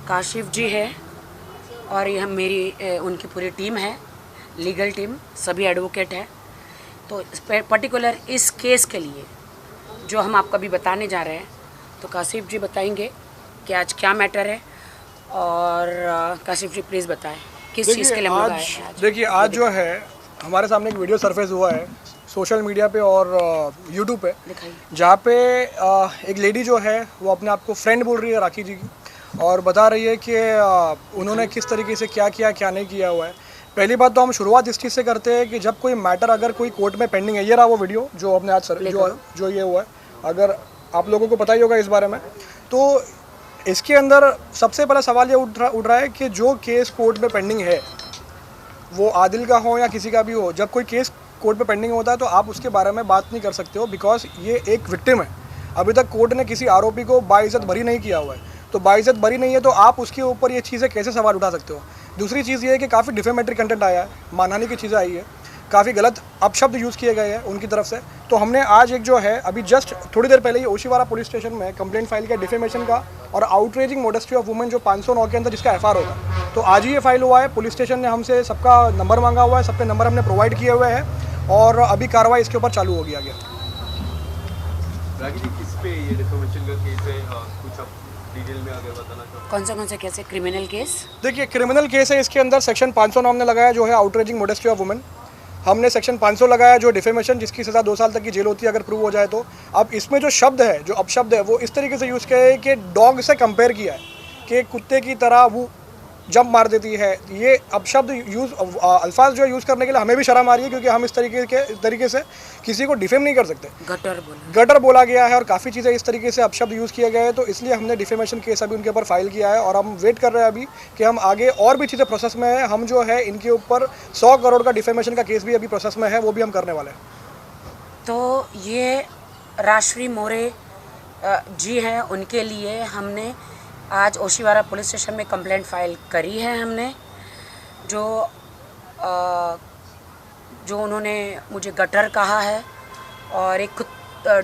काशिफ जी है और ये हम मेरी उनकी पूरी टीम है, लीगल टीम, सभी एडवोकेट है। तो पर्टिकुलर इस केस के लिए जो हम आपको अभी बताने जा रहे हैं, तो काशिफ जी बताएंगे कि आज क्या मैटर है। और काशिफ जी प्लीज़ बताएं किस चीज़ के लिए हम लोग आए हैं आज। देखिए आज जो है हमारे सामने एक वीडियो सरफेस हुआ है सोशल मीडिया पे और यूट्यूब पे, जहाँ पे एक लेडी जो है वो अपने आप को फ्रेंड बोल रही है राखी जी की, और बता रही है कि उन्होंने किस तरीके से क्या किया क्या नहीं किया हुआ है। पहली बात तो हम शुरुआत इस चीज़ से करते हैं कि जब कोई मैटर अगर कोई कोर्ट में पेंडिंग है, ये रहा वो वीडियो जो अपने आज जो ये हुआ है, अगर आप लोगों को पता ही होगा इस बारे में, तो इसके अंदर सबसे पहला सवाल ये उठ रहा है कि जो केस कोर्ट में पेंडिंग है वो आदिल का हो या किसी का भी हो, जब कोई केस कोर्ट में पेंडिंग होता है तो आप उसके बारे में बात नहीं कर सकते हो, बिकॉज ये एक विक्टिम है। अभी तक कोर्ट ने किसी आरोपी को बाइज्जत बरी नहीं किया हुआ है, तो बाइज्जत बरी नहीं है तो आप उसके ऊपर ये चीज़ें कैसे सवाल उठा सकते हो। दूसरी चीज़ ये है कि काफ़ी डिफेमेटरी कंटेंट आया है, मानहानि की चीज़ें आई है, काफ़ी गलत अपशब्द यूज़ किए गए हैं उनकी तरफ से। तो हमने आज एक जो है अभी जस्ट थोड़ी देर पहले ही ओशीवारा पुलिस स्टेशन में कंप्लेंट फाइल किया डिफेमेशन का और आउटरेजिंग मोडेस्टी ऑफ वुमेन जो 509 के अंदर जिसका एफआईआर होगा। तो आज ही ये फाइल हुआ है, पुलिस स्टेशन ने हमसे सबका नंबर मांगा हुआ है, सबके नंबर हमने प्रोवाइड किए हुए हैं और अभी कार्रवाई इसके ऊपर चालू हो गया गया। किस पे ये डिफेमेशन का केस है, कुछ आप डिटेल में आगे बताना चाहो? कौन सा केस है? Criminal case? देखिए क्रिमिनल केस है, इसके अंदर सेक्शन 500 हमने लगाया जो है आउटरेजिंग मोडेस्टी ऑफ वुमेन, हमने सेक्शन 500 लगाया जो डिफेमेशन जिसकी सज़ा 2 साल तक की जेल होती है अगर प्रूव हो जाए तो। अब इसमें जो शब्द है, जो अपशब्द है, वो इस तरीके से यूज़ किया है कि डॉग से कंपेयर किया है कि कुत्ते की तरह वो जंप मार देती है। ये अपशब्द अल्फाज जो यूज़ करने के लिए हमें भी शर्म आ रही है, क्योंकि हम इस तरीके से किसी को डिफेम नहीं कर सकते। गटर बोला गया है और काफ़ी चीज़ें इस तरीके से अपशब्द यूज़ किए गए हैं, तो इसलिए हमने डिफेमेशन केस अभी उनके ऊपर फाइल किया है और हम वेट कर रहे हैं अभी कि हम आगे और भी चीज़ें प्रोसेस में है। हम जो है इनके ऊपर 100 करोड़ का डिफेमेशन का केस भी अभी प्रोसेस में है, वो भी हम करने वाले हैं। तो ये राजश्री मोरे जी हैं, उनके लिए हमने आज ओशीवारा पुलिस स्टेशन में कंप्लेंट फाइल करी है हमने। जो उन्होंने मुझे गटर कहा है और एक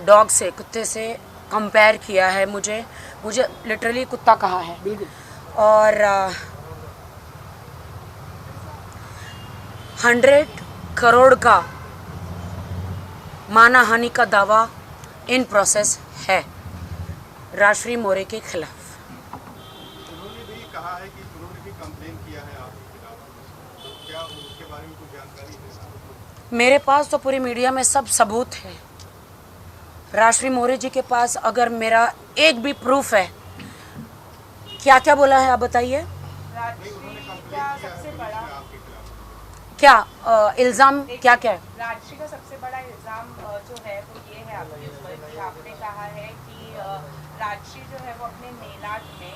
डॉग से, कुत्ते से कंपेयर किया है, मुझे लिटरली कुत्ता कहा है। बिल्कुल। और 100 करोड़ का मानहानि का दावा इन प्रोसेस है राजश्री मोरे के खिलाफ। उन्होंने भी कहा है कि उन्होंने भी कंप्लेन किया है आपके खिलाफ, तो क्या उसके बारे में कुछ जानकारी है? मेरे पास तो पूरी मीडिया में सब सबूत है। राजश्री मोरे जी के पास अगर मेरा एक भी प्रूफ है, क्या क्या बोला है आप बताइए। क्या इल्ज़ाम क्या क्या है? राजश्री का सबसे बड़ा इल्ज़ाम जो है वो ये है आपके ऊपर कि आपने कहा है कि राजश्री जो है वो अपने नेल आर्ट में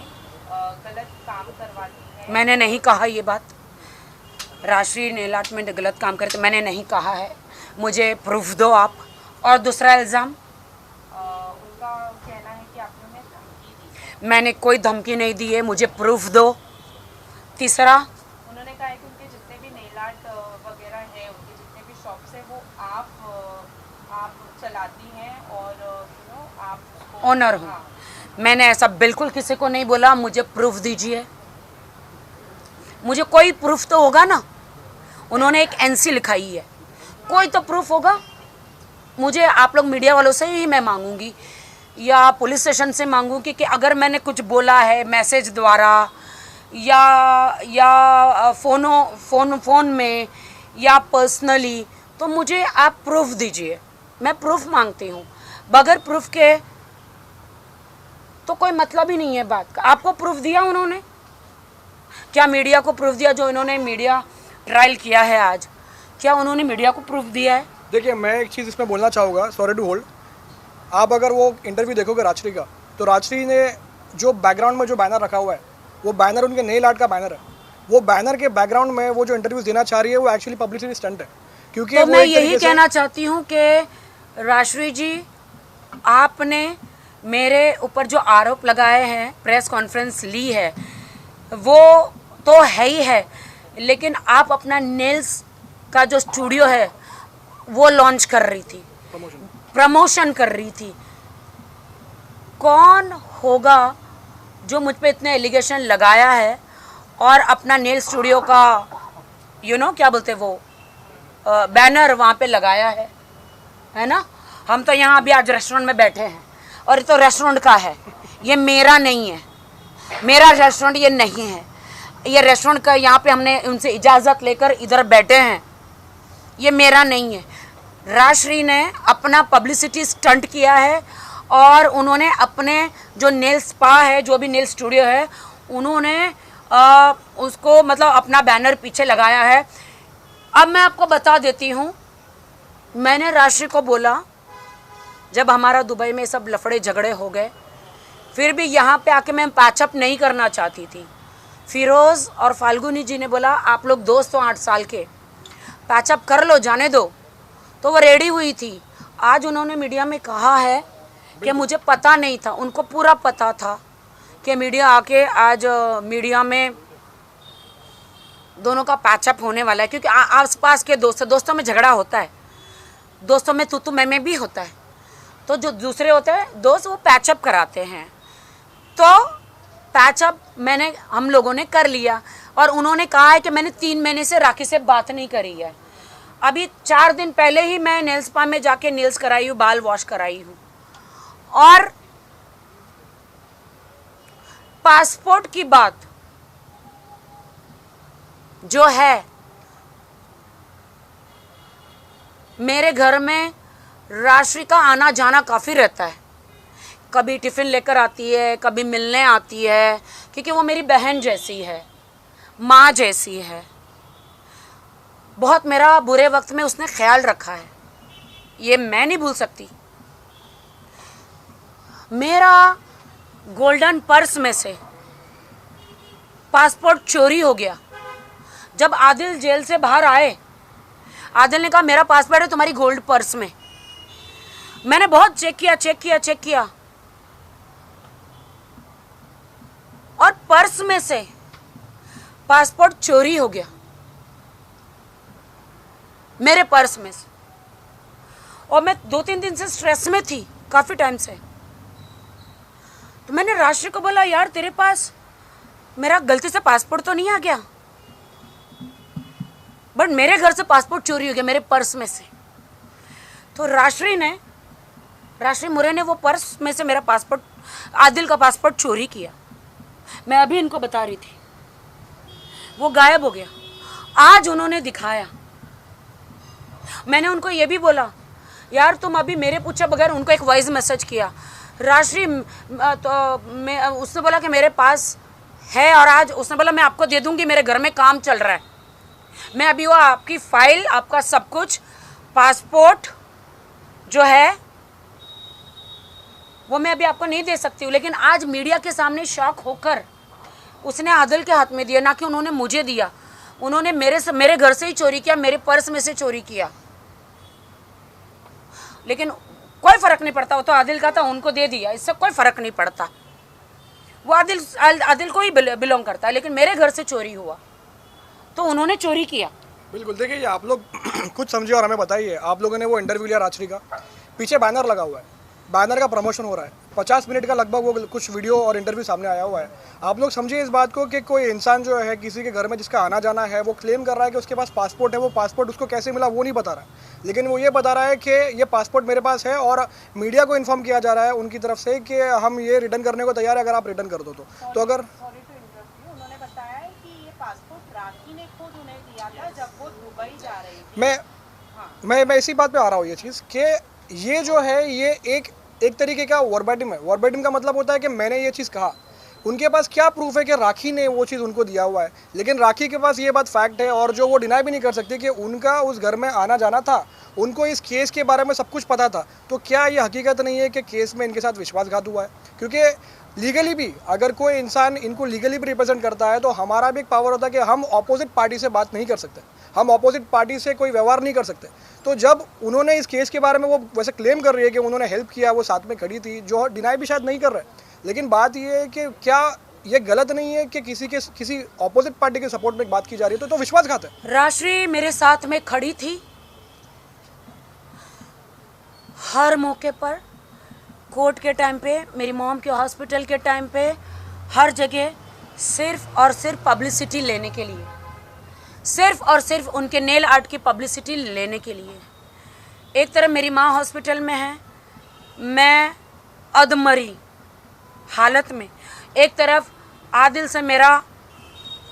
गलत काम करवाती है। मैंने नहीं कहा ये बात। राजश्री नेल आर्ट में गलत काम करते मैंने नहीं कहा है, मुझे प्रूफ दो आप। और दूसरा इल्ज़ाम, उनका कहना है कि आपने उन्हें धमकी दी। मैंने कोई धमकी नहीं दी है, मुझे प्रूफ दो। तीसरा, उन्होंने कहा है कि उनके जितने भी नेल आर्ट वगैरह हैं, उनके जितने भी शॉप्स हैं, वो आप चलाती हैं और आप ऑनर हूँ। हाँ। मैंने ऐसा बिल्कुल किसी को नहीं बोला। मुझे प्रूफ दीजिए, मुझे कोई प्रूफ तो होगा ना। उन्होंने एक एनसी लिखाई है, कोई तो प्रूफ होगा। मुझे आप लोग मीडिया वालों से ही मैं मांगूंगी या पुलिस स्टेशन से मांगूंगी कि अगर मैंने कुछ बोला है मैसेज द्वारा या फ़ोन में या पर्सनली, तो मुझे आप प्रूफ दीजिए। मैं प्रूफ मांगती हूँ। बगैर प्रूफ के तो कोई मतलब ही नहीं है बात का। आपको प्रूफ दिया उन्होंने? क्या मीडिया को प्रूफ दिया? जो इन्होंने मीडिया ट्रायल किया है आज, क्या उन्होंने मीडिया को प्रूफ दिया है? देखिए मैं एक चीज़ इसमें बोलना चाहूँगा, सॉरी टू होल्ड। आप अगर वो इंटरव्यू देखोगे राजश्री का, तो राजश्री ने जो बैकग्राउंड में जो बैनर रखा हुआ है, वो बैनर उनके नेल आर्ट का बैनर है। वो बैनर के बैकग्राउंड में वो जो इंटरव्यूज देना चाह रही है वो एक्चुअली पब्लिसिटी स्टंट है। क्योंकि तो मैं यही कहना चाहती हूँ कि राजश्री जी, आपने मेरे ऊपर जो आरोप लगाए हैं, प्रेस कॉन्फ्रेंस ली है, वो तो है ही है, लेकिन आप अपना नेल्स का जो स्टूडियो है वो लॉन्च कर रही थी, प्रमोशन कर रही थी। कौन होगा जो मुझ पे इतने एलिगेशन लगाया है और अपना नेल स्टूडियो का क्या बोलते वो बैनर वहाँ पे लगाया है ना। हम तो यहाँ अभी आज रेस्टोरेंट में बैठे हैं और ये तो रेस्टोरेंट का है, ये मेरा नहीं है, मेरा रेस्टोरेंट ये नहीं है। ये रेस्टोरेंट का यहाँ पे हमने उनसे इजाज़त लेकर इधर बैठे हैं, ये मेरा नहीं है। राजश्री ने अपना पब्लिसिटी स्टंट किया है और उन्होंने अपने जो नेल स्पा है, जो भी नेल स्टूडियो है, उन्होंने उसको मतलब अपना बैनर पीछे लगाया है। अब मैं आपको बता देती हूँ, मैंने राजश्री को बोला जब हमारा दुबई में सब लफड़े झगड़े हो गए, फिर भी यहाँ पे आके मैं पैचअप नहीं करना चाहती थी। फिरोज़ और फाल्गुनी जी ने बोला आप लोग दोस्त हो 8 साल के, पैचअप कर लो, जाने दो, तो वो रेडी हुई थी। आज उन्होंने मीडिया में कहा है कि मुझे पता नहीं था, उनको पूरा पता था कि मीडिया आके आज मीडिया में दोनों का पैचअप होने वाला है, क्योंकि आसपास के दोस्तों में झगड़ा होता है, दोस्तों में तू मैं भी होता है, तो जो दूसरे होते हैं दोस्त वो पैचअप कराते हैं। तो पैचअप हम लोगों ने कर लिया और उन्होंने कहा है कि मैंने 3 महीने से राखी से बात नहीं करी है। अभी 4 दिन पहले ही मैं नेल स्पा में जाके नेल्स कराई हूँ, बाल वॉश कराई हूँ। और पासपोर्ट की बात जो है, मेरे घर में राजश्री का आना जाना काफ़ी रहता है, कभी टिफ़िन लेकर आती है, कभी मिलने आती है, क्योंकि वो मेरी बहन जैसी है, माँ जैसी है। बहुत मेरा बुरे वक्त में उसने ख्याल रखा है, ये मैं नहीं भूल सकती। मेरा गोल्डन पर्स में से पासपोर्ट चोरी हो गया। जब आदिल जेल से बाहर आए, आदिल ने कहा मेरा पासपोर्ट है तुम्हारी गोल्ड पर्स में। मैंने बहुत चेक किया और पर्स में से पासपोर्ट चोरी हो गया, मेरे पर्स में से। और मैं 2-3 दिन से स्ट्रेस में थी, काफ़ी टाइम से। तो मैंने राजश्री को बोला यार तेरे पास मेरा गलती से पासपोर्ट तो नहीं आ गया, बट मेरे घर से पासपोर्ट चोरी हो गया मेरे पर्स में से। तो राजश्री मुरे ने वो पर्स में से मेरा पासपोर्ट, आदिल का पासपोर्ट चोरी किया। मैं अभी इनको बता रही थी, वो गायब हो गया। आज उन्होंने दिखाया। मैंने उनको ये भी बोला यार तुम अभी मेरे पूछे बगैर, उनको एक वॉइस मैसेज किया। राजश्री तो उसने बोला कि मेरे पास है, और आज उसने बोला मैं आपको दे दूंगी, मेरे घर में काम चल रहा है, मैं अभी वो आपकी फाइल, आपका सब कुछ, पासपोर्ट जो है वो मैं अभी आपको नहीं दे सकती हूँ। लेकिन आज मीडिया के सामने शॉक होकर उसने आदिल के हाथ में दिया, ना कि उन्होंने मुझे दिया। उन्होंने मेरे घर से ही चोरी किया, मेरे पर्स में से चोरी किया। लेकिन कोई फ़र्क नहीं पड़ता, वो तो आदिल का था, उनको दे दिया, इससे कोई फ़र्क नहीं पड़ता। वो आदिल को ही बिलोंग करता है, लेकिन मेरे घर से चोरी हुआ तो उन्होंने चोरी किया। बिल्कुल, देखिए आप लोग कुछ समझिए और हमें बताइए। आप लोगों ने वो इंटरव्यू लिया राजश्री का, पीछे बैनर लगा हुआ है, बैनर का प्रमोशन हो रहा है, 50 मिनट का लगभग वो कुछ वीडियो और इंटरव्यू सामने आया हुआ है। आप लोग समझिए इस बात को कि कोई इंसान जो है किसी के घर में जिसका आना जाना है, वो क्लेम कर रहा है कि उसके पास पासपोर्ट है, वो पासपोर्ट उसको कैसे मिला वो नहीं बता रहा है, लेकिन वो ये बता रहा है कि ये पासपोर्ट मेरे पास है और मीडिया को इन्फॉर्म किया जा रहा है उनकी तरफ से कि हम ये रिटर्न करने को तैयार है अगर आप रिटर्न कर दो तो अगर उन्होंने बताया है कि ये पासपोर्ट राखी ने खुद उन्हें दिया था जब वो दुबई जा रही थी। मैं इसी बात पे आ रहा हूँ, ये चीज़ कि ये जो है ये एक तरीके का वर्बैटिम है। वर्बैटिम का मतलब होता है कि मैंने ये चीज़ कहा। उनके पास क्या प्रूफ है कि राखी ने वो चीज़ उनको दिया हुआ है, लेकिन राखी के पास ये बात फैक्ट है और जो वो डिनाई भी नहीं कर सकती कि उनका उस घर में आना जाना था, उनको इस केस के बारे में सब कुछ पता था। तो क्या ये हकीकत नहीं है कि केस में इनके साथ विश्वासघात हुआ है? क्योंकि लीगली भी अगर कोई इंसान इनको लीगली भी रिप्रेजेंट करता है तो हमारा भी एक पावर होता है कि हम ऑपोजिट पार्टी से बात नहीं कर सकते, हम ऑपोजिट पार्टी से कोई व्यवहार नहीं कर सकते। तो जब उन्होंने इस केस के बारे में, वो वैसे क्लेम कर रही है कि उन्होंने हेल्प किया, वो साथ में खड़ी थी, जो डिनाई भी शायद नहीं कर रहे, लेकिन बात ये है कि क्या ये गलत नहीं है कि किसी ऑपोजिट पार्टी के सपोर्ट में बात की जा रही है? तो विश्वासघात है। राजश्री मेरे साथ में खड़ी थी हर मौके पर, कोर्ट के टाइम पे, मेरी मॉम के हॉस्पिटल के टाइम पे, हर जगह सिर्फ और सिर्फ पब्लिसिटी लेने के लिए, सिर्फ और सिर्फ उनके नेल आर्ट की पब्लिसिटी लेने के लिए। एक तरफ मेरी माँ हॉस्पिटल में है, मैं अधमरी हालत में, एक तरफ आदिल से मेरा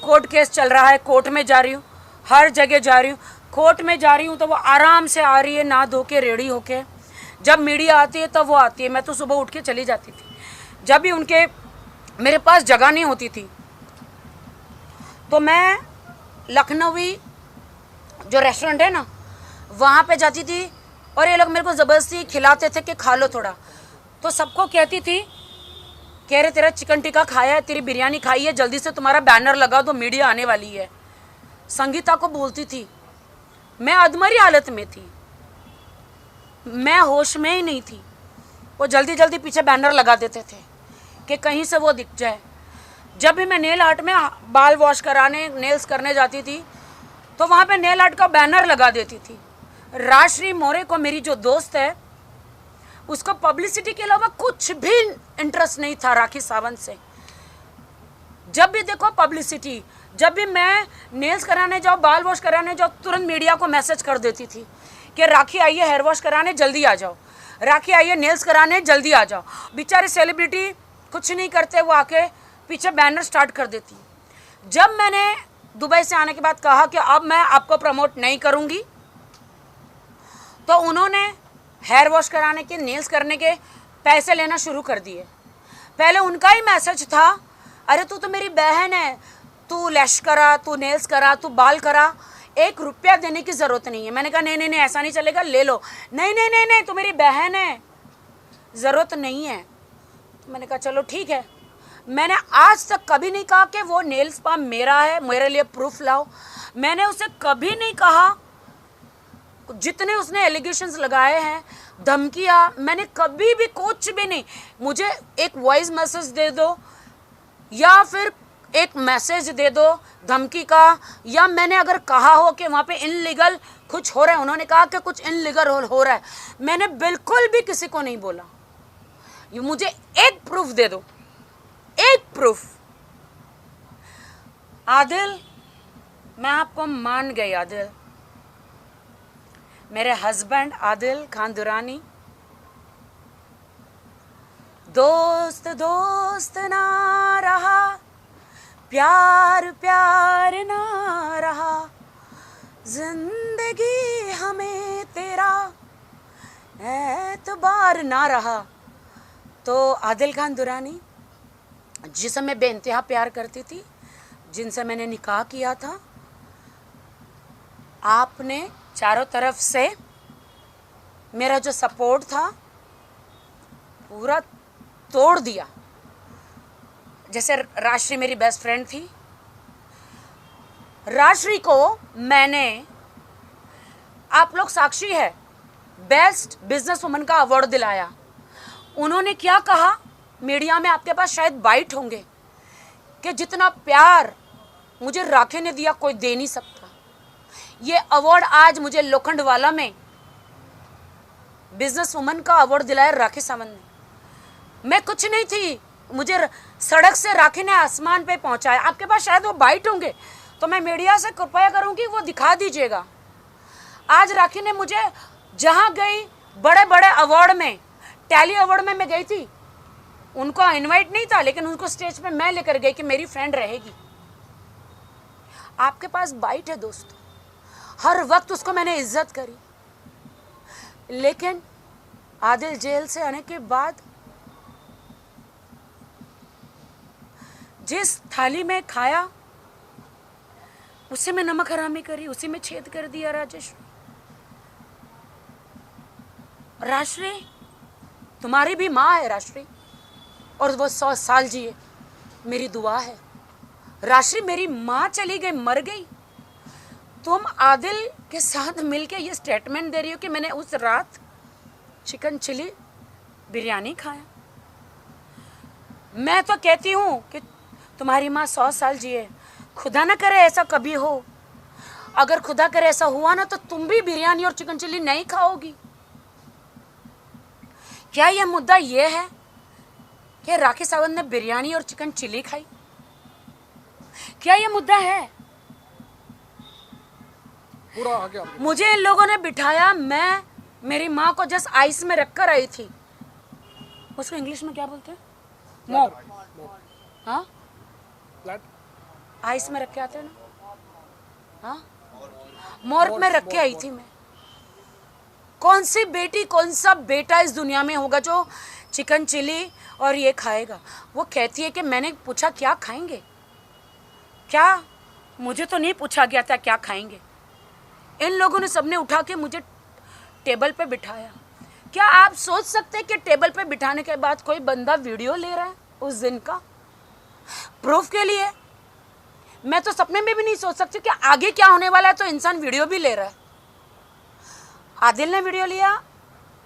कोर्ट केस चल रहा है, कोर्ट में जा रही हूँ, हर जगह जा रही हूँ। कोर्ट में जा रही हूँ तो वो आराम से आ रही है, नहा धो के रेडी होके। जब मीडिया आती है तब वो आती है, मैं तो सुबह उठ के चली जाती थी। जब भी उनके मेरे पास जगह नहीं होती थी तो मैं लखनवी जो रेस्टोरेंट है ना वहाँ पे जाती थी, और ये लोग मेरे को ज़बरदस्ती खिलाते थे कि खा लो थोड़ा। तो सबको कहती थी, कह रहे तेरा चिकन टिक्का खाया है, तेरी बिरयानी खाई है, जल्दी से तुम्हारा बैनर लगा दो, मीडिया आने वाली है। संगीता को बोलती थी, मैं अधमरी हालत में थी, मैं होश में ही नहीं थी। वो जल्दी जल्दी पीछे बैनर लगा देते थे कि कहीं से वो दिख जाए। जब भी मैं नेल आर्ट में बाल वॉश कराने, नेल्स करने जाती थी तो वहाँ पे नेल आर्ट का बैनर लगा देती थी। राजश्री मोरे को, मेरी जो दोस्त है, उसको पब्लिसिटी के अलावा कुछ भी इंटरेस्ट नहीं था राखी सावंत से। जब भी देखो पब्लिसिटी, जब भी मैं नेल्स कराने जाओ, बाल वॉश कराने जाओ, तुरंत मीडिया को मैसेज कर देती थी कि राखी आई है हेयर वॉश कराने, जल्दी आ जाओ, राखी आई है नेल्स कराने, जल्दी आ जाओ। बेचारे सेलिब्रिटी कुछ नहीं करते, वो आके पीछे बैनर स्टार्ट कर देती। जब मैंने दुबई से आने के बाद कहा कि अब मैं आपको प्रमोट नहीं करूँगी, तो उन्होंने हेयर वॉश कराने के, नेल्स करने के पैसे लेना शुरू कर दिए। पहले उनका ही मैसेज था, अरे तू तो मेरी बहन है, तू लैश करा, तू नेल्स करा, तू बाल करा, 1 रुपया देने की ज़रूरत नहीं है। मैंने कहा नहीं नहीं नहीं, ऐसा नहीं चलेगा, ले लो। नहीं नहीं नहीं नहीं, तू मेरी बहन है, ज़रूरत नहीं है। तो मैंने कहा चलो ठीक है। मैंने आज तक कभी नहीं कहा कि वो नेल स्पा मेरा है, मेरे लिए प्रूफ लाओ। मैंने उसे कभी नहीं कहा, जितने उसने एलिगेशंस लगाए हैं, धमकियाँ, मैंने कभी भी कुछ भी नहीं। मुझे एक वॉइस मैसेज दे दो या फिर एक मैसेज दे दो धमकी का, या मैंने अगर कहा हो कि वहाँ पे इनलीगल कुछ हो रहा है, उन्होंने कहा कि कुछ इनलीगल हो रहा है, मैंने बिल्कुल भी किसी को नहीं बोला। ये मुझे एक प्रूफ दे दो, एक प्रूफ। आदिल, मैं आपको मान गई आदिल, मेरे हस्बैंड आदिल खान दुरानी, दोस्त दोस्त ना रहा, प्यार प्यार ना रहा, जिंदगी हमें तेरा एतबार ना रहा। तो आदिल खान दुरानी, जिसे मैं बेइंतहा प्यार करती थी, जिनसे मैंने निकाह किया था, आपने चारों तरफ से मेरा जो सपोर्ट था पूरा तोड़ दिया। जैसे राजश्री मेरी बेस्ट फ्रेंड थी, राजश्री को मैंने, आप लोग साक्षी है, बेस्ट बिजनेस वुमन का अवार्ड दिलाया। उन्होंने क्या कहा मीडिया में, आपके पास शायद बाइट होंगे, कि जितना प्यार मुझे राखी ने दिया कोई दे नहीं सकता। ये अवार्ड आज मुझे लोखंडवाला में बिजनेस वुमन का अवार्ड दिलाया राखी सावंत ने। मैं कुछ नहीं थी, मुझे सड़क से राखी ने आसमान पे पहुंचाया। आपके पास शायद वो बाइट होंगे, तो मैं मीडिया से कृपया करूंगी वो दिखा दीजिएगा। आज राखी ने मुझे, जहां गई बड़े बड़े अवार्ड में, टैली अवार्ड में मैं गई थी, उनको इनवाइट नहीं था, लेकिन उनको स्टेज पे मैं लेकर गई कि मेरी फ्रेंड रहेगी। आपके पास बाइट है दोस्तों, हर वक्त उसको मैंने इज्जत करी। लेकिन आदिल जेल से आने के बाद जिस थाली में खाया उसी में नमक हरामी करी, उसी में छेद कर दिया। राजश्री तुम्हारी भी माँ है राजश्री, और वो 100 साल जिए, मेरी दुआ है। राजश्री मेरी माँ चली गई, मर गई, तुम आदिल के साथ मिलके ये स्टेटमेंट दे रही हो कि मैंने उस रात चिकन चिली बिरयानी खाया। मैं तो कहती हूँ कि तुम्हारी माँ 100 साल जिए, खुदा ना करे ऐसा कभी हो। अगर खुदा करे ऐसा हुआ ना, तो तुम भी बिरयानी और चिकन चिली नहीं खाओगी। क्या यह मुद्दा ये है क्या राखी सावंत ने बिरयानी और चिकन चिली खाई? क्या ये मुद्दा है? पूरा आगे आपके मुझे इन लोगों ने बिठाया, मैं मेरी माँ को जस्ट आइस में रखकर आई थी। उसको इंग्लिश में क्या बोलते हैं? मॉप। हाँ, फ्लैट आइस में रख के आते हैं ना। हाँ, मॉर्प में रख के आई थी मैं। कौन सी बेटी, कौन सा बेटा इस दुनिया में होगा जो चिकन चिली और ये खाएगा? वो कहती है कि मैंने पूछा क्या खाएंगे, क्या? मुझे तो नहीं पूछा गया था क्या खाएंगे। इन लोगों ने सबने उठा के मुझे टेबल पे बिठाया। क्या आप सोच सकते हैं कि टेबल पे बिठाने के बाद कोई बंदा वीडियो ले रहा है उस दिन का प्रूफ के लिए? मैं तो सपने में भी नहीं सोच सकती कि आगे क्या होने वाला है, तो इंसान वीडियो भी ले रहा है। आदिल ने वीडियो लिया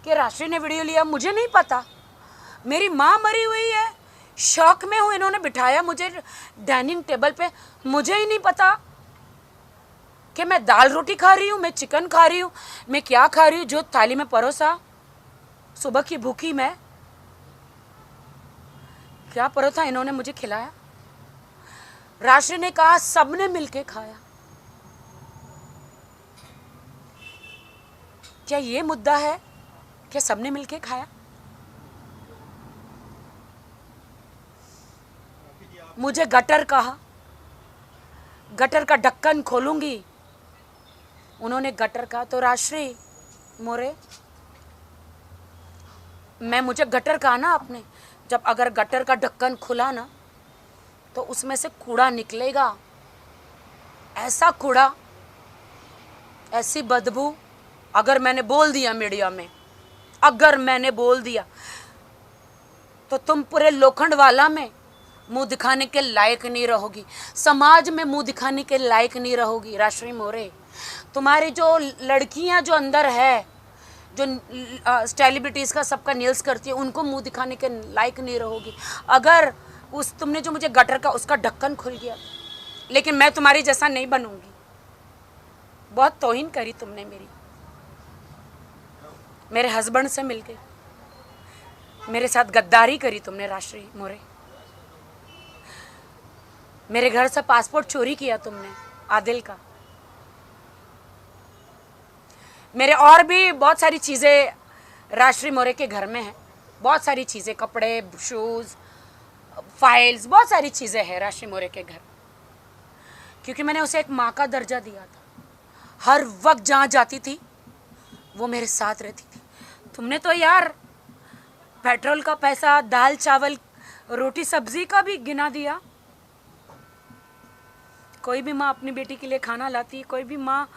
कि राशि ने वीडियो लिया, मुझे नहीं पता। मेरी माँ मरी हुई है, शौक में हूँ, इन्होंने बिठाया मुझे डाइनिंग टेबल पे, मुझे ही नहीं पता कि मैं दाल रोटी खा रही हूँ, मैं चिकन खा रही हूँ, मैं क्या खा रही हूँ। जो थाली में परोसा, सुबह की भूखी मैं, क्या परोसा इन्होंने मुझे खिलाया। राशि ने कहा सबने मिलके खाया। क्या ये मुद्दा है? क्या सबने मिलके खाया? मुझे गटर कहा, गटर का ढक्कन खोलूंगी। उन्होंने गटर कहा तो राशि मोरे, मुझे गटर कहा ना आपने, जब अगर गटर का ढक्कन खुला ना तो उसमें से कूड़ा निकलेगा, ऐसा कूड़ा, ऐसी बदबू। अगर मैंने बोल दिया मीडिया में, अगर मैंने बोल दिया तो तुम पूरे लोखंड वाला में मुंह दिखाने के लायक नहीं रहोगी, समाज में मुंह दिखाने के लायक नहीं रहोगी। राशि मोरे, तुम्हारी जो लड़कियां जो अंदर है, जो सेलिब्रिटीज़ का सबका नील्स करती है, उनको मुंह दिखाने के लायक नहीं रहोगी। अगर तुमने जो मुझे गटर का उसका ढक्कन खुल गया, लेकिन मैं तुम्हारी जैसा नहीं बनूंगी। बहुत तौहीन करी तुमने मेरे हस्बैंड से मिलके, मेरे साथ गद्दारी करी तुमने राशि मोरे। मेरे घर से पासपोर्ट चोरी किया तुमने आदिल का। मेरे और भी बहुत सारी चीज़ें राशि मोरे के घर में हैं, बहुत सारी चीज़ें, कपड़े, शूज़, फाइल्स, बहुत सारी चीज़ें हैं राशि मोरे के घर, क्योंकि मैंने उसे एक माँ का दर्जा दिया था। हर वक्त जहाँ जाती थी वो मेरे साथ रहती थी। तुमने तो यार पेट्रोल का पैसा, दाल चावल रोटी सब्जी का भी गिना दिया। कोई भी माँ अपनी बेटी के लिए खाना लाती है, कोई भी माँ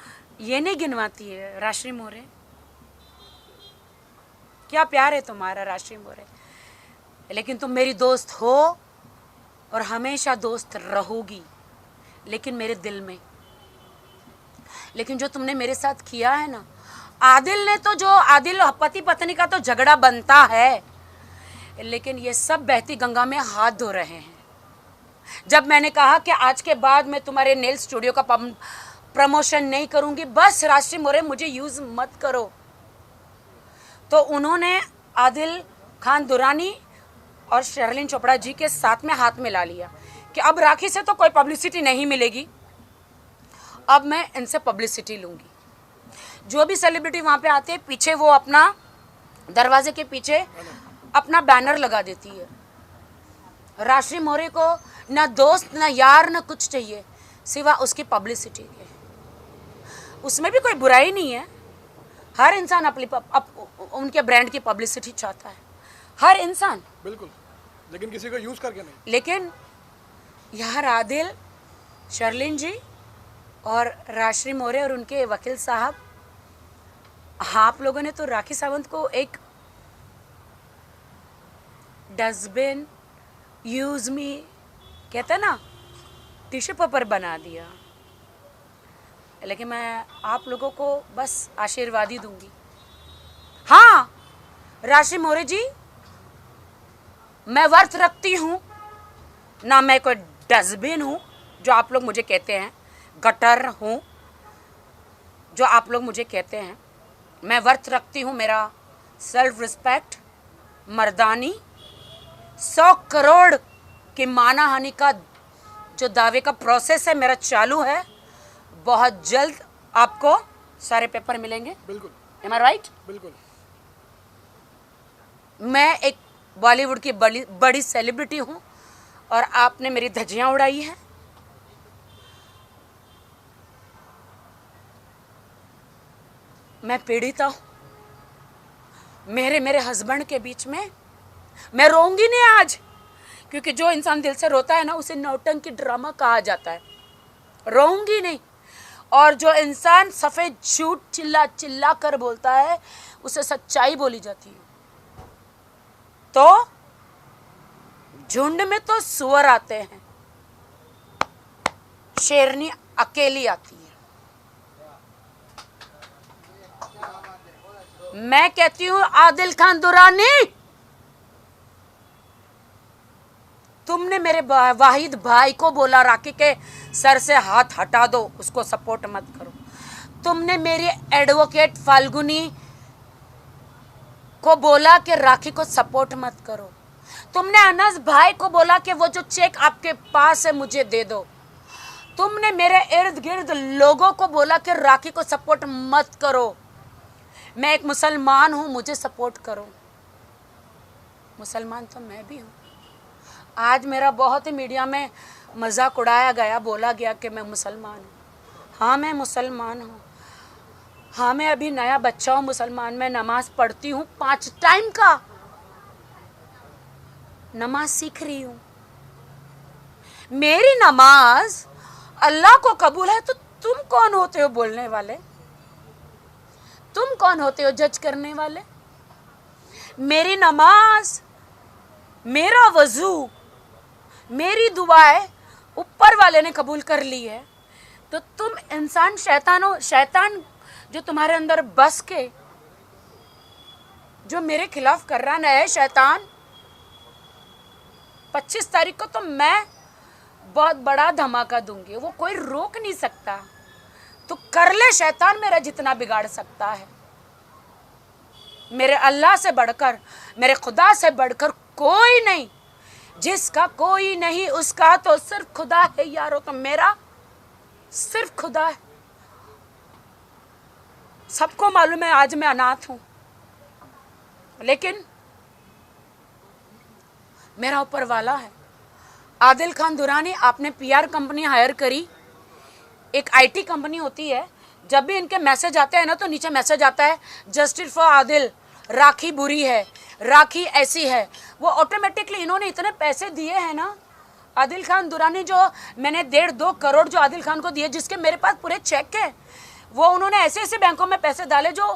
ये नहीं गिनवाती है। राशि मोरे, क्या प्यार है तुम्हारा राशि मोरे। लेकिन तुम मेरी दोस्त हो और हमेशा दोस्त रहोगी, लेकिन मेरे दिल में। लेकिन जो तुमने मेरे साथ किया है ना, आदिल ने तो, जो आदिल पति पत्नी का तो झगड़ा बनता है, लेकिन ये सब बहती गंगा में हाथ धो रहे हैं। जब मैंने कहा कि आज के बाद मैं तुम्हारे नेल स्टूडियो का प्रमोशन नहीं करूंगी, बस राशि मोरे मुझे यूज मत करो, तो उन्होंने आदिल खान दुरानी और शर्लिन चोपड़ा जी के साथ में हाथ मिला लिया कि अब राखी से तो कोई पब्लिसिटी नहीं मिलेगी, अब मैं इनसे पब्लिसिटी लूंगी। जो भी सेलिब्रिटी वहाँ पे आते हैं, पीछे वो अपना दरवाजे के पीछे अपना बैनर लगा देती है। राशि मोरे को ना दोस्त, ना यार, ना कुछ चाहिए सिवा उसकी पब्लिसिटी के। उसमें भी कोई बुराई नहीं है, हर इंसान अपनी उनके ब्रांड की पब्लिसिटी चाहता है, हर इंसान, बिल्कुल, लेकिन किसी को यूज करके नहीं। लेकिन यार आदिल, शर्लिन जी और राशि मोरे और उनके वकील साहब, आप लोगों ने तो राखी सावंत को एक डस्टबिन, यूज मी, कहते हैं ना, टिश्यू पेपर बना दिया। लेकिन मैं आप लोगों को बस आशीर्वाद ही दूंगी। हाँ राशि मोरे जी, मैं वर्थ रखती हूँ ना, मैं कोई डस्टबिन हूँ जो आप लोग मुझे कहते हैं, गटर हूँ जो आप लोग मुझे कहते हैं। मैं वर्थ रखती हूँ मेरा सेल्फ रिस्पेक्ट, मर्दानी, 100 करोड़ की मानहानि का जो दावे का प्रोसेस है मेरा चालू है। बहुत जल्द आपको सारे पेपर मिलेंगे। बिल्कुल। Am I right? बिल्कुल। मैं एक बॉलीवुड की बड़ी सेलिब्रिटी हूँ और आपने मेरी धज्जियाँ उड़ाई है। मैं पीड़िता हूँ। मेरे हस्बैंड के बीच में मैं रोऊंगी नहीं आज, क्योंकि जो इंसान दिल से रोता है ना उसे नौटंकी ड्रामा कहा जाता है। रोऊंगी नहीं। और जो इंसान सफ़ेद झूठ चिल्ला चिल्ला कर बोलता है उसे सच्चाई बोली जाती है। तो झुंड में तो सुअर आते हैं, शेरनी अकेली आती है। मैं कहती हूं आदिल खान दुरानी, तुमने मेरे वाहिद भाई को बोला राखी के सर से हाथ हटा दो, उसको सपोर्ट मत करो। तुमने मेरी एडवोकेट फाल्गुनी को बोला कि राखी को सपोर्ट मत करो। तुमने अनस भाई को बोला कि वो जो चेक आपके पास है मुझे दे दो। तुमने मेरे इर्द गिर्द लोगों को बोला कि राखी को सपोर्ट मत करो। मैं एक मुसलमान हूँ, मुझे सपोर्ट करो। मुसलमान तो मैं भी हूँ। आज मेरा बहुत ही मीडिया में मजाक उड़ाया गया, बोला गया कि मैं मुसलमान हूँ। हाँ मैं मुसलमान हूँ। हाँ मैं अभी नया बच्चा हूँ मुसलमान में, नमाज पढ़ती हूँ 5 टाइम का नमाज सीख रही हूँ। मेरी नमाज अल्लाह को कबूल है तो तुम कौन होते हो बोलने वाले? तुम कौन होते हो जज करने वाले? मेरी नमाज, मेरा वजू, मेरी दुआएं ऊपर वाले ने कबूल कर ली है, तो तुम इंसान शैतान जो तुम्हारे अंदर बस के जो मेरे खिलाफ कर रहा है शैतान, 25 तारीख को तो मैं बहुत बड़ा धमाका दूंगी, वो कोई रोक नहीं सकता। तो कर ले शैतान मेरा जितना बिगाड़ सकता है। मेरे अल्लाह से बढ़कर, मेरे खुदा से बढ़कर कोई नहीं। जिसका कोई नहीं उसका तो सिर्फ खुदा है यारो। तो मेरा सिर्फ खुदा है। सबको मालूम है आज मैं अनाथ हूं, लेकिन मेरा ऊपर वाला है। आदिल खान दुरानी, आपने पीआर कंपनी हायर करी। एक आईटी कंपनी होती है, जब भी इनके मैसेज आते हैं ना तो नीचे मैसेज आता है जस्टिस फॉर आदिल, राखी बुरी है, राखी ऐसी है। वो ऑटोमेटिकली इन्होंने इतने पैसे दिए हैं ना आदिल खान दुरानी, जो मैंने 1.5-2 करोड़ जो आदिल खान को दिए, जिसके मेरे पास पूरे चेक है, वो उन्होंने ऐसे ऐसे बैंकों में पैसे डाले जो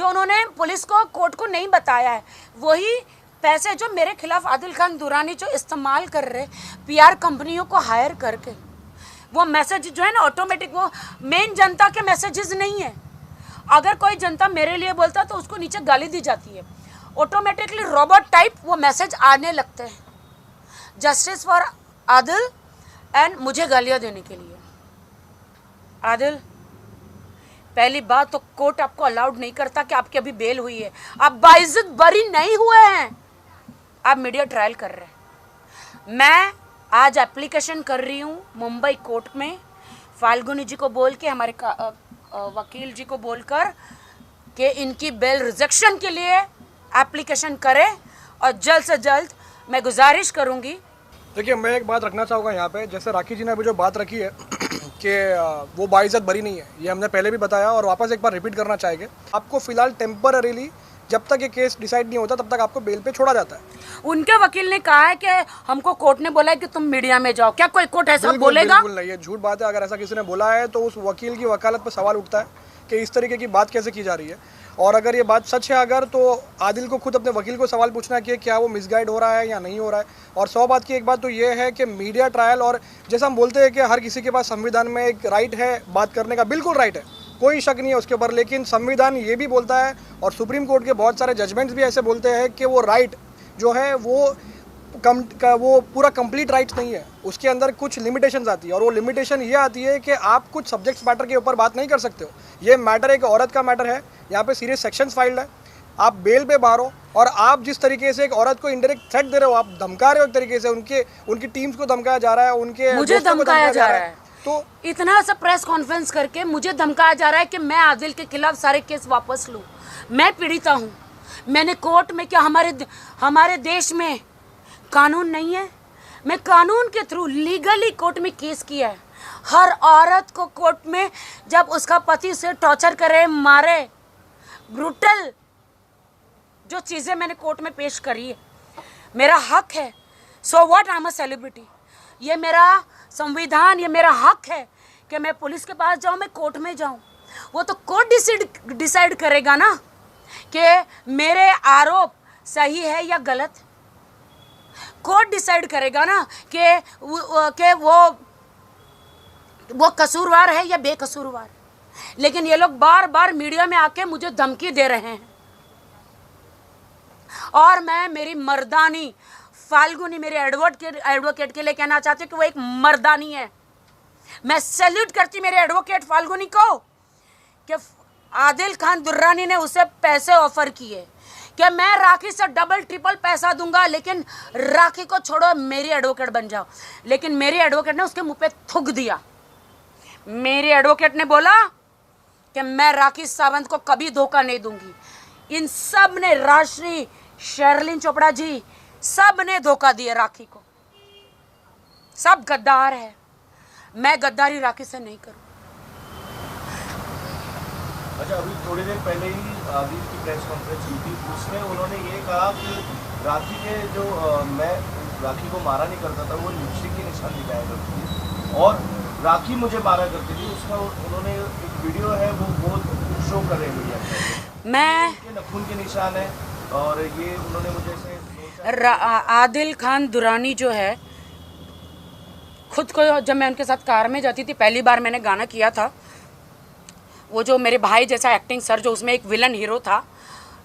उन्होंने पुलिस को, कोर्ट को नहीं बताया है। वही पैसे जो मेरे खिलाफ आदिल खान दुरानी जो इस्तेमाल कर रहे पीआर कंपनियों को हायर करके, वो मैसेज जो है ना ऑटोमेटिक, वो मेन जनता के मैसेजेस नहीं है। अगर कोई जनता मेरे लिए बोलता तो उसको नीचे गाली दी जाती है। ऑटोमेटिकली रोबोट टाइप वो मैसेज आने लगते हैं, जस्टिस फॉर आदिल एंड मुझे गालियाँ देने के लिए। आदिल, पहली बात तो कोर्ट आपको अलाउड नहीं करता कि आपकी अभी बेल हुई है, आप बाइज्जत बरी नहीं हुए हैं, आप मीडिया ट्रायल कर रहे हैं। मैं आज एप्लीकेशन कर रही हूँ मुंबई कोर्ट में, फाल्गुनी जी को बोल के, हमारे वकील जी को बोलकर कि इनकी बेल रिजेक्शन के लिए एप्लीकेशन करें, और जल्द से जल्द मैं गुजारिश करूँगी। देखिए, मैं एक बात रखना चाहूँगा यहाँ पे, जैसे राखी जी ने अभी जो बात रखी है कि वो बाइज्जत बरी नहीं है, ये हमने पहले भी बताया और वापस एक बार रिपीट करना चाहेंगे। आपको फिलहाल टेम्पररीली जब तक ये केस डिसाइड नहीं होता तब तक आपको बेल पे छोड़ा जाता है। उनके वकील ने कहा है कि हमको कोर्ट ने बोला है कि तुम मीडिया में जाओ। क्या कोई कोर्ट ऐसा बोलेगा? बिल्कुल नहीं, ये झूठ बात है। अगर ऐसा किसी ने बोला है तो उस वकील की वकालत पर सवाल उठता है कि इस तरीके की बात कैसे की जा रही है। और अगर ये बात सच है अगर, तो आदिल को खुद अपने वकील को सवाल पूछना कि क्या वो मिसगाइड हो रहा है या नहीं हो रहा है। और 100 बात की एक बात तो ये है कि मीडिया ट्रायल, और जैसा हम बोलते हैं कि हर किसी के पास संविधान में एक राइट है बात करने का, बिल्कुल राइट है, कोई शक नहीं है उसके ऊपर, लेकिन संविधान ये भी बोलता है और सुप्रीम कोर्ट के बहुत सारे जजमेंट्स भी ऐसे बोलते हैं कि वो राइट जो है वो पूरा कंप्लीट राइट नहीं है, उसके अंदर कुछ लिमिटेशंस आती है। और वो लिमिटेशन ये आती है कि आप कुछ सब्जेक्ट्स मैटर के ऊपर बात नहीं कर सकते हो। ये मैटर एक औरत का मैटर है, यहाँ पे सीरियस सेक्शंस फाइल्ड है, आप बेल पे बाहर हो और आप जिस तरीके से एक औरत को इनडायरेक्ट थ्रेट दे रहे हो, आप धमका रहे हो एक तरीके से, उनकी टीम्स को धमकाया जा रहा है, उनके मुझे दोस्तों को धमकाया जा रहा है। तो इतना सा प्रेस कॉन्फ्रेंस करके मुझे धमकाया जा रहा है कि मैं आदिल के खिलाफ सारे केस वापस लूं। मैं पीड़िता हूं। मैंने कोर्ट में, क्या हमारे देश में कानून नहीं है? मैं कानून के थ्रू लीगली कोर्ट में केस किया है। हर औरत को कोर्ट में, जब उसका पति उसे टॉर्चर करे, मारे, ब्रूटल जो चीज़ें मैंने कोर्ट में पेश करी है, मेरा हक है। So what, I am a celebrity. ये मेरा संविधान, ये मेरा हक है कि मैं पुलिस के पास जाऊं, मैं कोर्ट में जाऊं। वो तो कोर्ट डिसाइड करेगा ना कि मेरे आरोप सही है या गलत। कोर्ट डिसाइड करेगा ना कि वो कसूरवार है या बेकसूरवार। लेकिन ये लोग बार बार मीडिया में आके मुझे धमकी दे रहे हैं, और मैं मेरी मर्दानी फाल्गुनी, मेरे एडवोकेट के लिए कहना चाहती हूँ कि वो एक मर्दानी है। मैं सैल्यूट करती मेरे एडवोकेट फाल्गुनी को कि आदिल खान दुर्रानी ने उसे पैसे ऑफर किए कि मैं राखी से डबल ट्रिपल पैसा दूंगा, लेकिन राखी को छोड़ो, मेरी एडवोकेट बन जाओ। लेकिन मेरी एडवोकेट ने उसके मुंह पे थूक दिया। मेरी एडवोकेट ने बोला कि मैं राखी सावंत को कभी धोखा नहीं दूंगी। इन सब ने, राजश्री, शर्लिन चोपड़ा जी, सब ने धोखा दिया राखी को। सब गद्दार है। मैं गद्दारी राखी से नहीं करूं। अच्छा, अभी थोड़ी देर पहले ही आदिल की प्रेस कॉन्फ्रेंस हुई थी, उसमें उन्होंने ये कहा कि राखी के जो मैं राखी को मारा नहीं करता था, वो लिपस्टिक के निशान दिखाया करती थी और राखी मुझे मारा करती थी। उसका उन्होंने एक वीडियो है, वो शो कर रहे हैं मीडिया। मैं नखून के निशान है और ये उन्होंने मुझे से आदिल खान दुरानी जो है, खुद को, जब मैं उनके साथ कार में जाती थी, पहली बार मैंने गाना किया था, वो जो मेरे भाई जैसा एक्टिंग सर, जो उसमें एक विलन हीरो था,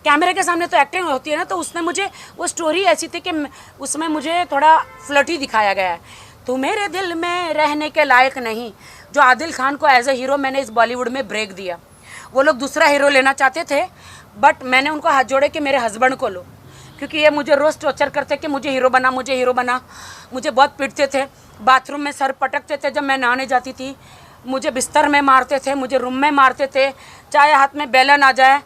कैमरे के सामने तो एक्टिंग होती है ना, तो उसने मुझे, वो स्टोरी ऐसी थी कि उसमें मुझे थोड़ा फ्लर्टी दिखाया गया है। तू मेरे दिल में रहने के लायक नहीं, जो आदिल खान को एज ए हीरो मैंने इस बॉलीवुड में ब्रेक दिया। वो लोग दूसरा हीरो लेना चाहते थे, बट मैंने उनको हाथ जोड़े कि मेरे हस्बैंड को लो, क्योंकि ये मुझे रोज़ टॉर्चर करते कि मुझे हीरो बना, मुझे हीरो बना। मुझे बहुत पीटते थे, बाथरूम में सर पटकते थे जब मैं नहाने जाती थी, मुझे बिस्तर में मारते थे, मुझे रूम में मारते थे, चाहे हाथ में बेलन आ जाए,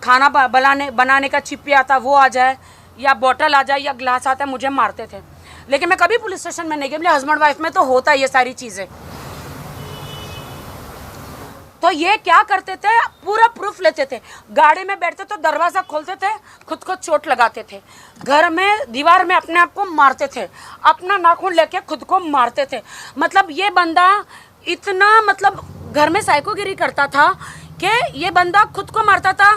खाना बनाने का चिप्पी आता वो आ जाए, या बॉटल आ जाए, या ग्लास आता है, मुझे मारते थे। लेकिन मैं कभी पुलिस स्टेशन में नहीं गई। मेरे हस्बैंड वाइफ में तो होता है ये सारी चीज़ें। तो ये क्या करते थे, पूरा प्रूफ लेते थे। गाड़ी में बैठते तो दरवाज़ा खोलते थे, खुद को चोट लगाते थे। घर में दीवार में अपने आप को मारते थे, अपना नाखून लेके खुद को मारते थे। मतलब ये बंदा इतना, मतलब घर में साइकोगिरी करता था कि ये बंदा खुद को मारता था